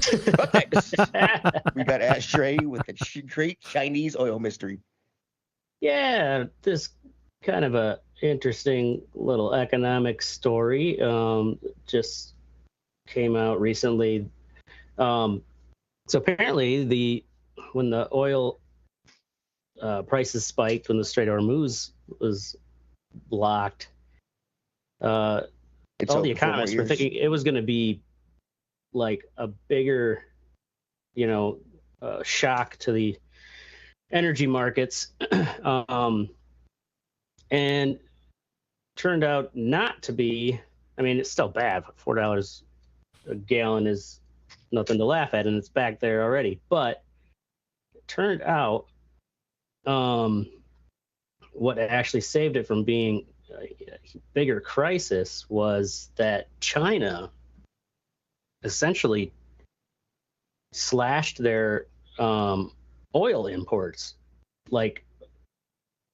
got Ashtray with a great Chinese oil mystery. Yeah, this kind of a interesting little economic story just came out recently. So apparently when the oil prices spiked, when the Strait of Hormuz was blocked, all the economists were thinking it was going to be like a bigger, shock to the energy markets, and turned out not to be. I mean, it's still bad. $4 a gallon is nothing to laugh at, and it's back there already. But it turned out what actually saved it from being a bigger crisis was that China essentially slashed their oil imports like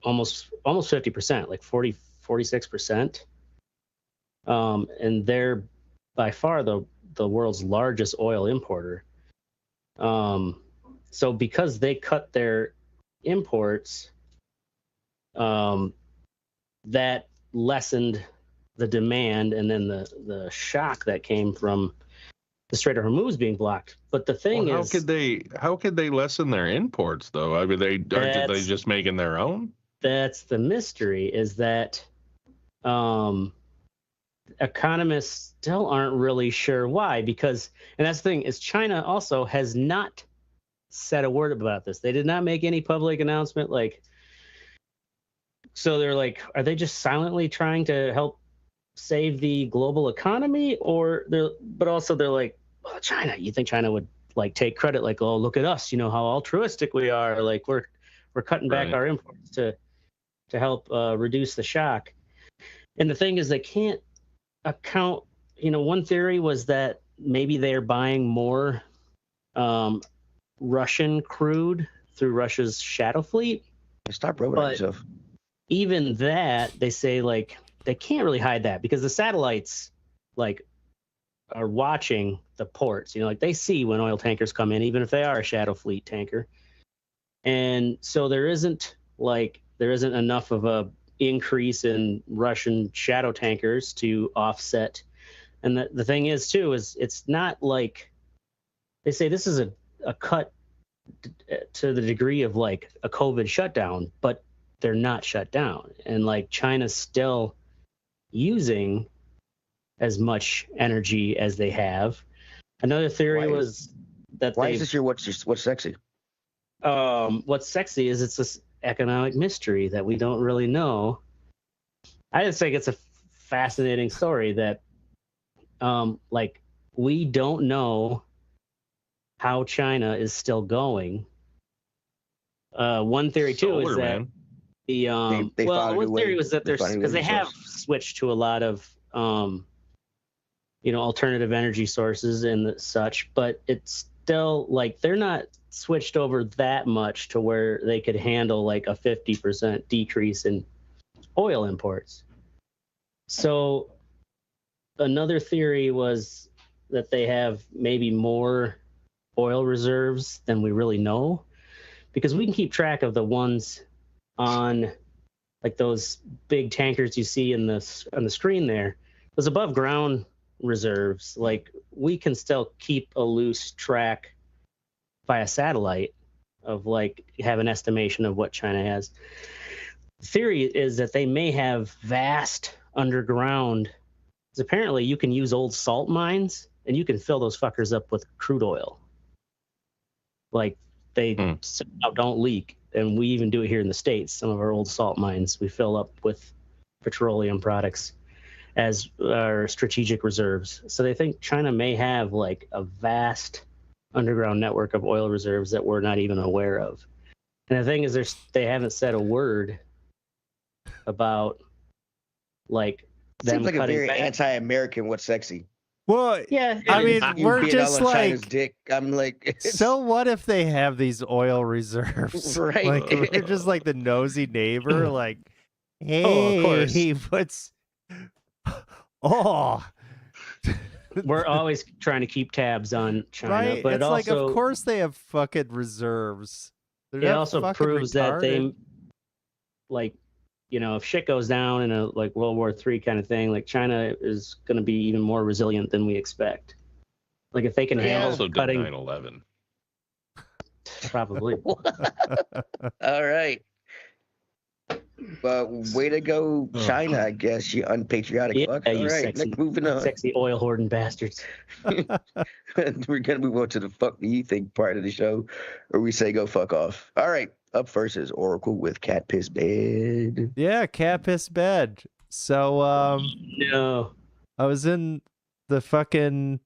almost 50%, like 46%. And they're by far the world's largest oil importer. So because they cut their imports, that lessened the demand, and then the shock that came from the Strait of Hormuz being blocked. But the thing is, how could they lessen their imports though? I mean, are they just making their own? That's the mystery, is that economists still aren't really sure why, and that's the thing, is China also has not said a word about this. They did not make any public announcement. So they're like, are they just silently trying to help save the global economy? But also they're like, well, China, you think China would take credit, like, oh, look at us, how altruistic we are, like we're cutting back our imports to help reduce the shock. And the thing is, they can't account, one theory was that maybe they're buying more Russian crude through Russia's shadow fleet. Stop rubbing on yourself. Even that, they say, they can't really hide that because the satellites are watching the ports. They see when oil tankers come in, even if they are a shadow fleet tanker. And so there isn't enough of a increase in Russian shadow tankers to offset. And the thing is too, is it's not like they say this is a cut to the degree of a COVID shutdown, but they're not shut down. And China's still using as much energy as they have. Another theory was that why is this your what's sexy? What's sexy is it's this economic mystery that we don't really know. I just think it's a fascinating story that like we don't know how China is still going. One theory too is that the they well, found a one new theory way. was that They there's found a new because they energy have source. switched to a lot of alternative energy sources and such, but it's still like they're not switched over that much to where they could handle like a 50% decrease in oil imports. So another theory was that they have maybe more oil reserves than we really know, because we can keep track of the ones on like those big tankers you see on the screen there. Those above ground reserves, like we can still keep a loose track via satellite of like have an estimation of what China has. The theory is that they may have vast underground, because apparently you can use old salt mines and you can fill those fuckers up with crude oil. Like they somehow don't leak. And we even do it here in the States. Some of our old salt mines, we fill up with petroleum products as our strategic reserves. So they think China may have like a vast underground network of oil reserves that we're not even aware of. And the thing is, they haven't said a word about like them Seems like a cutting very back. anti-American. What's sexy? Well, Yeah, I mean, You we're being just all on China's like, dick. I'm like, so what if they have these oil reserves? Right. Like, we're just like the nosy neighbor, like, hey, Oh, of course. what's, oh, we're always trying to keep tabs on China, right? but It's it like, also, of course they have fucking reserves. They're it not also fucking proves that they retarded. like, if shit goes down in a like World War III kind of thing, like China is going to be even more resilient than we expect. Like if they can They handle also did cutting, 9/11. probably. all right. Well, way to go, China, I guess, you unpatriotic Yeah, fucks. All you right, sexy, let's moving on. sexy oil hoarding bastards. We're gonna move on to the fuck do you think part of the show, where we say go fuck off. All right, up first is Oracle with Cat Piss Bed. Yeah, cat piss bed. So, No. I was in the fucking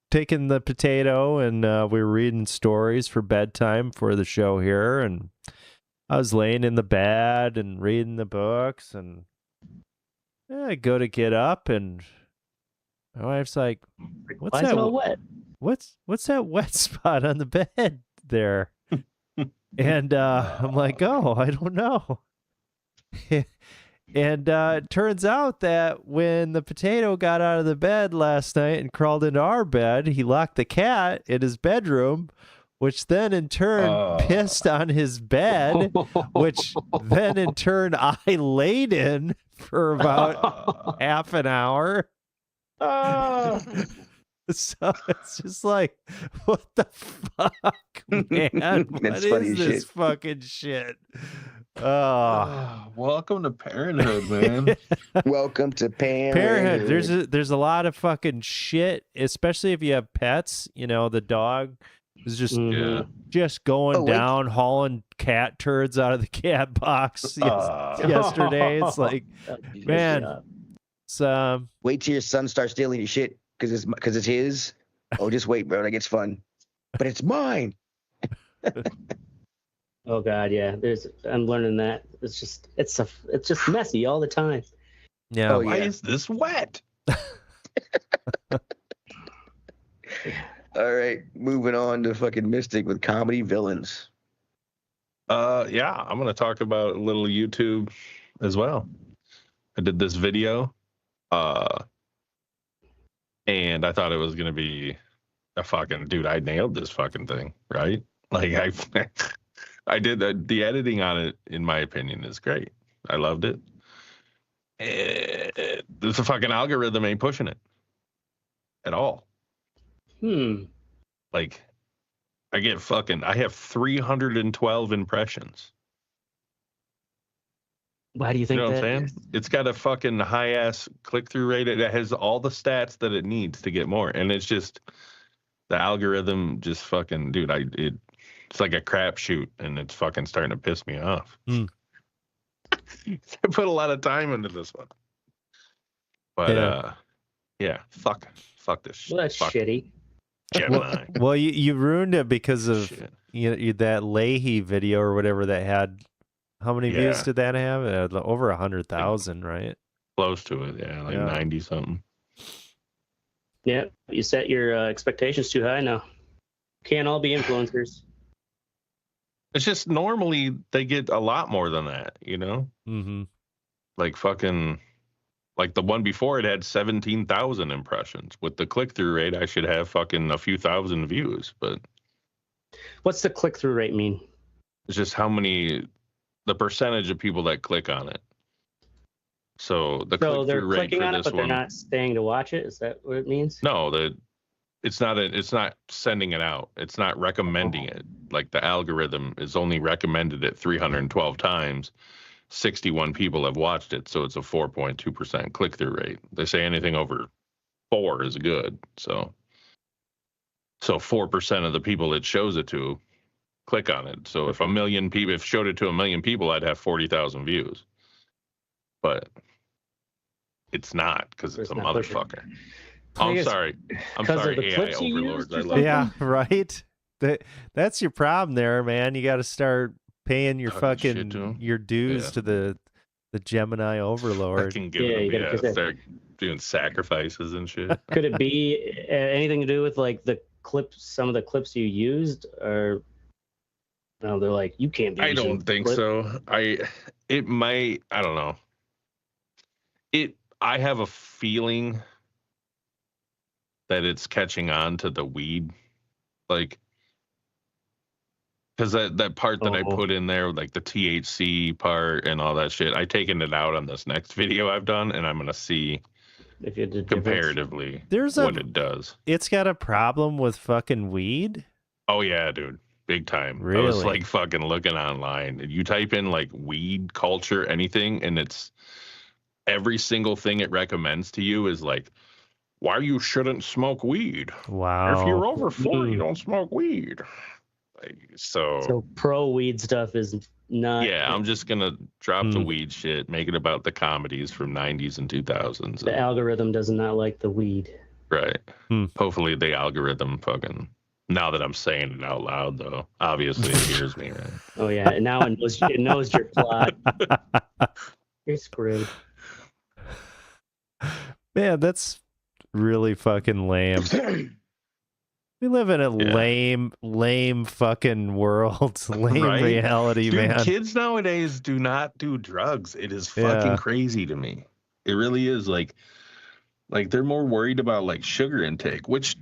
taking the potato, and we were reading stories for bedtime for the show here, and I was laying in the bed and reading the books, and I go to get up, and my wife's like, "What's Why is that? it all wet? What's that wet spot on the bed there?" And I'm like, "Oh, I don't know." And it turns out that when the potato got out of the bed last night and crawled into our bed, he locked the cat in his bedroom, which then in turn pissed on his bed, which then in turn I laid in for about half an hour. So it's just like, what the fuck, man? What That's is funny as this shit. fucking shit? Oh. Welcome to parenthood, man. Welcome to Parenthood. There's a lot of fucking shit, especially if you have pets. The dog is just going down, hauling cat turds out of the cat box yesterday. It's like, man, it's wait till your son starts stealing your shit because it's his. Oh, just wait, bro. That gets fun. But it's mine. Oh God, yeah. I'm learning that. It's just messy all the time. Yeah. Oh, Why yeah. is this wet? All right, moving on to fucking Mystic with comedy villains. Yeah, I'm gonna talk about a little YouTube as well. I did this video, and I thought it was gonna be a fucking dude. I nailed this fucking thing, right? Like I did the editing on it. In my opinion, is great. I loved it. The fucking algorithm ain't pushing it at all. Like, I have 312 impressions. Why do you think You know what that I'm saying? It's got a fucking high ass click through rate. It has all the stats that it needs to get more, and it's just the algorithm just fucking dude. It's like a crapshoot, and it's fucking starting to piss me off. I put a lot of time into this one, but Yeah, fuck this Well, that's fuck shitty. Gemini. Well, you ruined it because of Shit. that Leahy video or whatever that had. How many views Yeah. did that have? It had over 100,000, right? Close to it, yeah, like 90 something. Yeah, you set your expectations too high now. Can't all be influencers. It's just normally they get a lot more than that, you know? Mm-hmm. Like fucking, like the one before it had 17,000 impressions. With the click-through rate, I should have fucking a few thousand views, but What's the click-through rate mean? it's just the percentage of people that click on it. So the So they're click-through rate clicking for on it, this but they're one, not staying to watch it. Is that what it means? no, it's not sending it out. It's not recommending it. Like the algorithm is only recommended it 312 times. 61 people have watched it, so it's a 4.2% click-through rate. They say anything over 4 is good. So 4% of the people it shows it to click on it. So if if showed it to 1 million people, I'd have 40,000 views. But it's not, because it's a motherfucker. I'm sorry. I'm sorry, AI overlords. I love yeah, right. That's your problem there, man. You got to start paying your your dues to the Gemini overlord. Fucking giving them, start doing sacrifices and shit. Could it be anything to do with like some of the clips you used, or no? They're like, you can't be. I don't think so. It might. I don't know. I have a feeling that it's catching on to the weed, like, because that part that I put in there, like the THC part and all that shit, I taken it out on this next video I've done, and I'm gonna see if it did comparatively what it does. It's got a problem with fucking weed. Oh yeah, dude, big time. Really? I was like fucking looking online, and you type in like weed culture, anything, and it's every single thing it recommends to you is like, why you shouldn't smoke weed. Wow. If you're over 40, you don't smoke weed. Like, so pro weed stuff is not. Yeah, I'm just gonna drop the weed shit, make it about the comedies from 90s and 2000s. The algorithm does not like the weed. Right. Hopefully the algorithm fucking, now that I'm saying it out loud though, obviously it hears me, right? Oh yeah, and now it knows your plot. You're screwed. Man, that's really fucking lame. We live in a lame fucking world. Lame reality, dude, man. Kids nowadays do not do drugs. It is fucking crazy to me. It really is. Like they're more worried about like sugar intake, which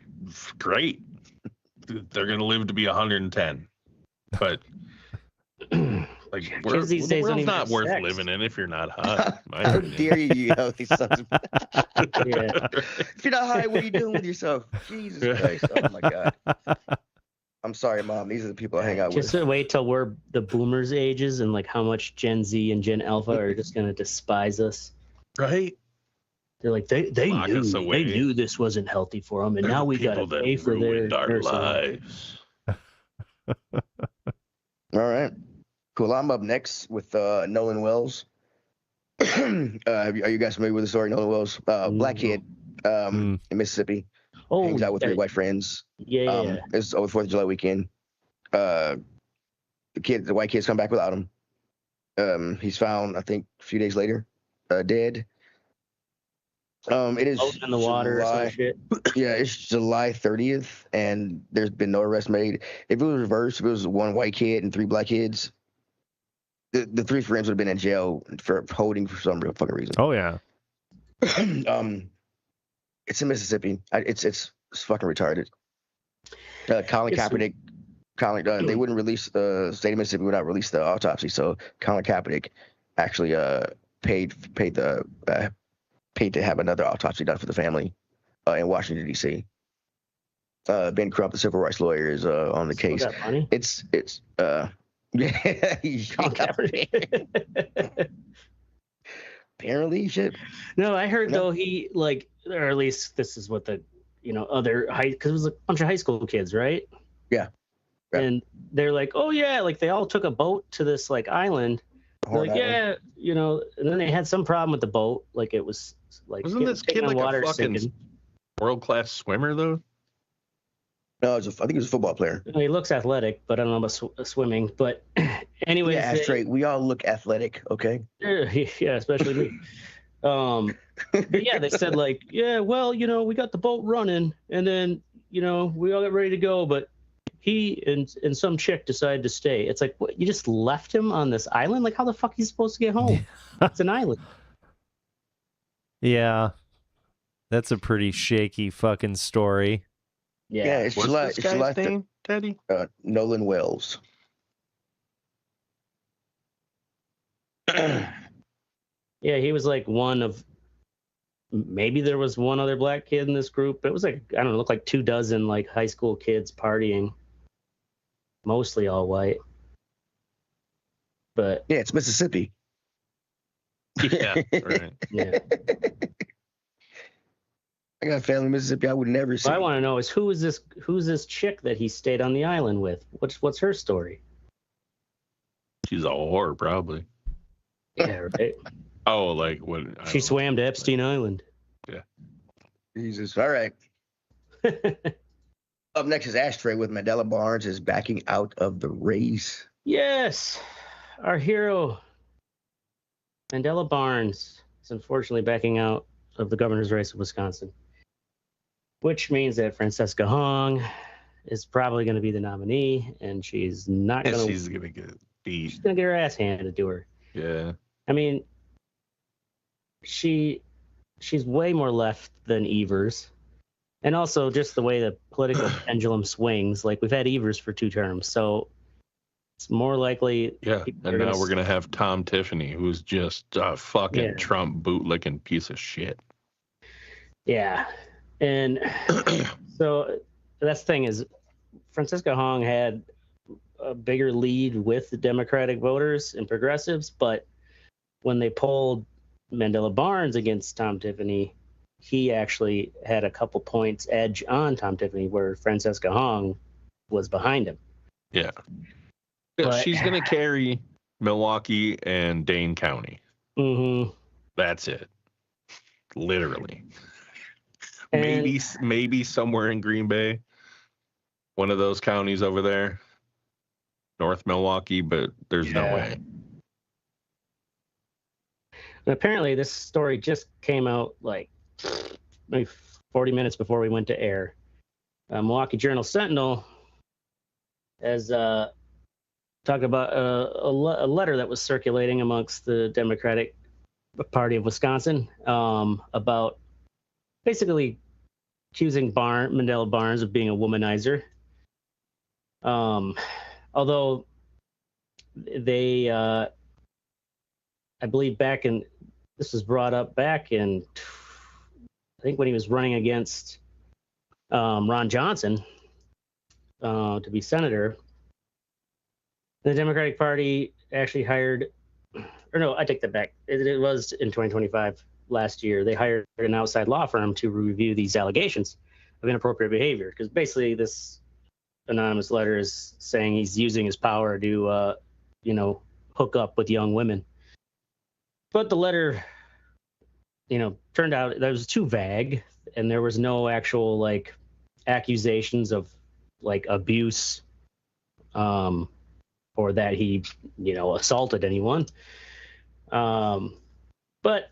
great. They're gonna live to be 110. But like the world's not worth living in if you're not hot. How dare you healthy sons of If you're not high, what are you doing with yourself? Jesus Christ. Oh my God. I'm sorry, Mom. These are the people I hang out with. Just wait till we're the boomers ages and like how much Gen Z and Gen Alpha are just gonna despise us. Right. They're like they knew this wasn't healthy for them, and now we gotta pay for their lives. All right. Cool. I'm up next with Nolan Wells. Are you guys familiar with the story? Nolan Wells, black kid in Mississippi. Hangs out with 3 white friends. Yeah. It's over 4th of July weekend. The white kids come back without him. He's found, I think, a few days later, dead. It is in the water or some shit. Yeah, it's July 30th, and there's been no arrest made. If it was reversed, if it was 1 white kid and 3 black kids, the 3 friends would have been in jail for holding for some real fucking reason. Oh yeah. It's in Mississippi. It's fucking retarded. Colin Kaepernick. They wouldn't release the state of Mississippi would not release the autopsy, so Colin Kaepernick actually paid to have another autopsy done for the family in Washington D.C. Ben Crump, the civil rights lawyer, is on the case. It's apparently shit. No, I heard though he like, or at least this is what the other because it was a bunch of high school kids, right? Yeah. And they're like, oh yeah, like they all took a boat to this like island, Like, yeah, you know, and then they had some problem with the boat. Like it was like wasn't this kid like a fucking world-class swimmer though? No, I think he was a football player. He looks athletic, but I don't know about swimming. But anyways, yeah, straight. We all look athletic, okay? Yeah, especially me. But yeah, they said like, yeah, well, you know, we got the boat running, and then you know we all got ready to go, but he and some chick decided to stay. It's like, what? You just left him on this island? Like, how the fuck are you supposed to get home? It's an island. Yeah, that's a pretty shaky fucking story. Yeah, what's this guy's name, Teddy? Nolan Wells. Yeah, he was like one of, maybe there was one other black kid in this group, but it was like, I don't know, it looked like 24 like high school kids partying, mostly all white. But yeah, it's Mississippi. Yeah, right. Yeah. I got family in Mississippi I would never see. What I want to know is who's this chick that he stayed on the island with? What's her story? She's a whore, probably. Yeah, right. Oh, like what? She swam to Epstein Island. Yeah. Jesus. All right. Up next is Ashtray with Mandela Barnes is backing out of the race. Yes, our hero Mandela Barnes is unfortunately backing out of the governor's race of Wisconsin, which means that Francesca Hong is probably going to be the nominee, and she's not going to. She's going to get beat. She's going to get her ass handed to her. Yeah. I mean, she's way more left than Evers, and also just the way the political pendulum swings. Like we've had Evers for 2 terms, so it's more likely. Yeah, and now we're gonna have Tom Tiffany, who's just a fucking Trump bootlicking piece of shit. Yeah, and so that's the thing is, Francesca Hong had a bigger lead with the Democratic voters and progressives, but when they polled Mandela Barnes against Tom Tiffany, he actually had a couple points edge on Tom Tiffany, where Francesca Hong was behind him. Yeah. But, she's going to carry Milwaukee and Dane County. Mm-hmm. That's it. Literally. And, maybe somewhere in Green Bay, one of those counties over there, North Milwaukee, but there's no way. And apparently this story just came out like maybe 40 minutes before we went to air. Milwaukee Journal-Sentinel has talked about a letter that was circulating amongst the Democratic Party of Wisconsin about basically accusing Mandela Barnes of being a womanizer. Although they, I believe this was brought up back in, I think when he was running against Ron Johnson to be senator. The Democratic Party actually hired, or no, I take that back. It was in 2025, last year. They hired an outside law firm to review these allegations of inappropriate behavior, because basically this anonymous letter is saying he's using his power to, hook up with young women. But the letter, turned out that was too vague, and there was no actual like accusations of like abuse, or that he, assaulted anyone. But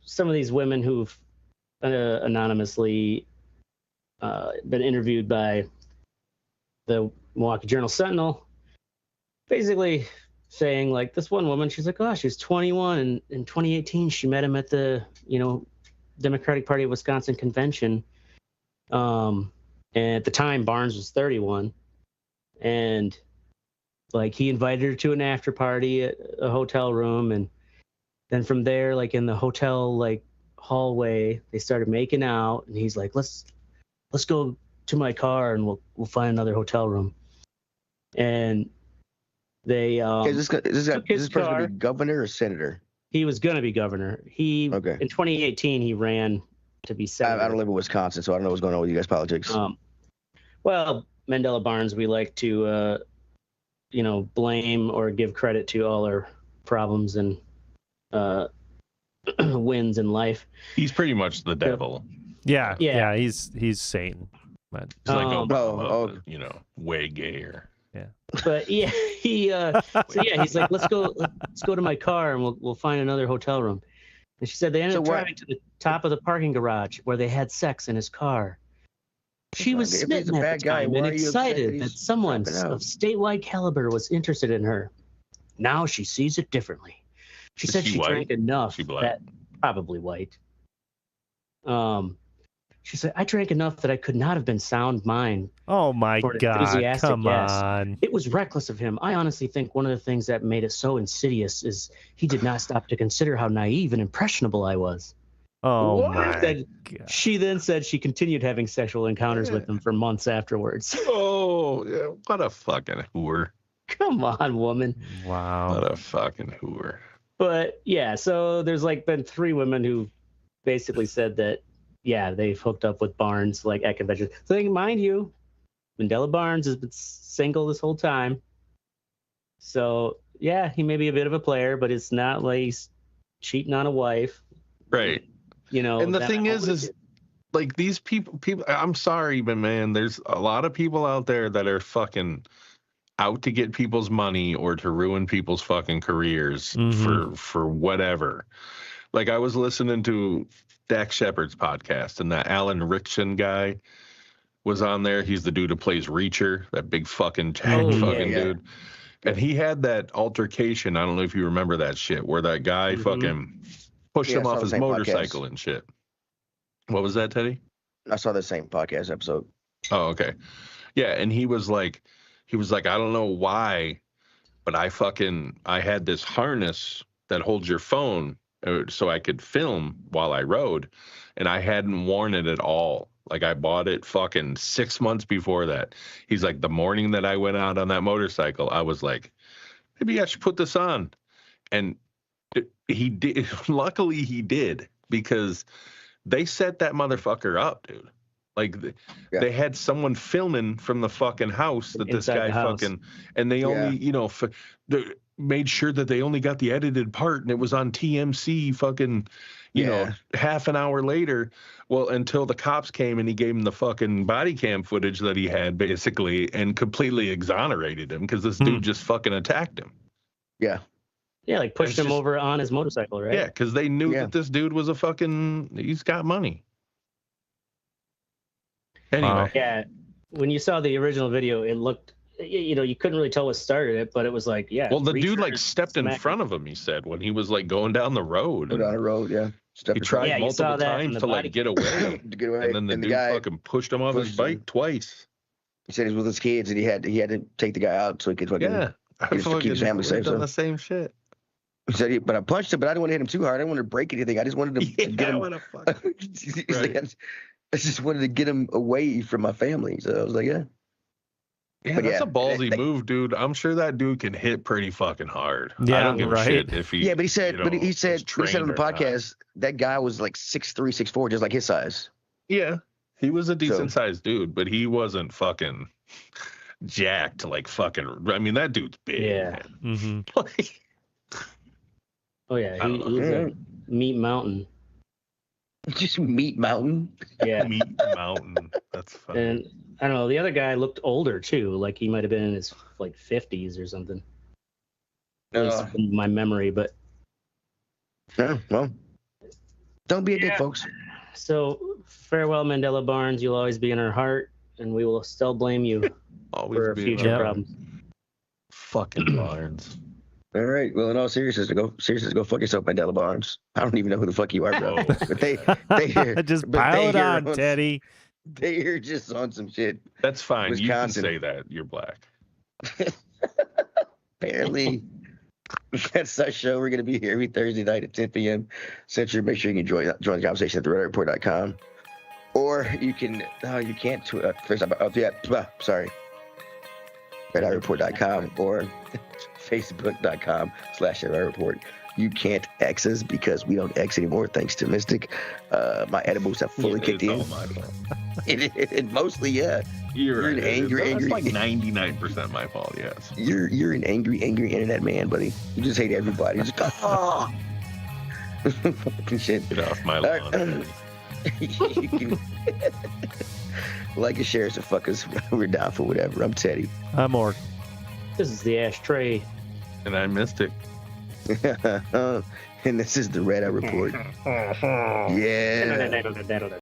some of these women who've anonymously been interviewed by the Milwaukee Journal-Sentinel, basically saying like this one woman, she's like, oh, she was 21, and in 2018 she met him at the Democratic Party of Wisconsin convention, and at the time Barnes was 31, and like he invited her to an after party at a hotel room, and then from there, like in the hotel like hallway, they started making out, and he's like, let's go to my car and we'll find another hotel room. And they is this person gonna be governor or senator? He was gonna be governor. In 2018 he ran to be senator. I don't live in Wisconsin, so I don't know what's going on with you guys' politics. Well, Mandela Barnes, we like to blame or give credit to all our problems and wins in life. He's pretty much the devil. Yeah. He's Satan. But He's like Obama, oh. you know, way gayer. But yeah, he's like, let's go to my car and we'll find another hotel room. And she said they ended up driving to the top of the parking garage where they had sex in his car. She was smitten at the time and excited that someone of statewide caliber was interested in her. Now she sees it differently. She said she drank enough that probably white. She said, I drank enough that I could not have been sound mind. Oh my God, come on. It was reckless of him. I honestly think one of the things that made it so insidious is he did not stop to consider how naive and impressionable I was. Oh my God. She then said she continued having sexual encounters with him for months afterwards. Oh, yeah, what a fucking whore. Come on, woman. Wow. What a fucking whore. But yeah, so there's like been 3 women who basically said that, yeah, they've hooked up with Barnes like at conventions. So mind you, Mandela Barnes has been single this whole time. So yeah, he may be a bit of a player, but it's not like he's cheating on a wife. Right. You know. And the thing is like these people, I'm sorry, but man, there's a lot of people out there that are fucking out to get people's money or to ruin people's fucking careers for whatever. Like I was listening to Dak Shepard's podcast, and that Alan Rickson guy was on there. He's the dude who plays Reacher, that big fucking dude. And he had that altercation. I don't know if you remember that shit, where that guy fucking pushed him off his motorcycle and shit. What was that, Teddy? I saw the same podcast episode. Oh, okay. Yeah, and he was like, I don't know why, but I had this harness that holds your phone so I could film while I rode, and I hadn't worn it at all. Like I bought it fucking 6 months before that. He's like, the morning that I went out on that motorcycle, I was like, maybe I should put this on. And he did. Luckily he did, because they set that motherfucker up, dude. Like they had someone filming from the fucking house that this guy fucking, and they only, made sure that they only got the edited part, and it was on TMC fucking, you know, half an hour later. Well, until the cops came and he gave him the fucking body cam footage that he had, basically, and completely exonerated him because this dude just fucking attacked him. Yeah. Yeah, like pushed him over on his motorcycle, right? Yeah, because they knew that this dude was he's got money. Anyway. Yeah, when you saw the original video, it looked, you couldn't really tell what started it, but it was like, Well, the dude like stepped in front of him, he said, when he was like going down the road. Down the road, yeah. He tried multiple times to like get away. And then the dude fucking pushed him off his bike twice. He said he was with his kids and he had to take the guy out so he could fucking keep his family safe. Done the same shit. He said, but I punched him, but I didn't want to hit him too hard. I didn't want to break anything. I just wanted to get him. I just wanted to get him away from my family. So I was like, yeah. Yeah, that's a ballsy move, dude. I'm sure that dude can hit pretty fucking hard. Yeah, I don't give a shit if he. Yeah, but he said, he said on the podcast that guy was like 6'3", 6'4", just like his size. Yeah, he was a decent sized dude, but he wasn't fucking jacked like fucking. I mean, that dude's big. Yeah. Like, oh yeah, he was a meat mountain. Just meat mountain. Yeah, meat mountain. That's funny. And I don't know, the other guy looked older too, like he might have been in his like 50s or something. At least in my memory, but yeah, well, don't be a dick, folks. So farewell, Mandela Barnes. You'll always be in our heart, and we will still blame you for future problems. Fucking Barnes. All right. Well, in all seriousness, go fuck yourself, Mandela Barnes. I don't even know who the fuck you are, bro. But they just pile it on, Teddy. They're just on some shit. That's fine. Wisconsin. You can say that. You're black. Apparently, that's our show. We're going to be here every Thursday night at 10 p.m. Central. Make sure you can join the conversation at RER.com. Or you can, you can't, sorry. RER.com or Facebook.com/RER Report. you can't X us because we don't X anymore, thanks to Mystic. My edibles have fully kicked in. It's all my fault. It mostly, yeah. You're an angry. It's like 99% my fault. Yes. You're an angry internet man, buddy. You just hate everybody. Just oh. Fucking shit. Get off my lawn. You can like and share, so fuckers. We're down for whatever. I'm Teddy. I'm Orc. This is the ashtray. And I missed it. And this is the Red Eye Report. Yeah.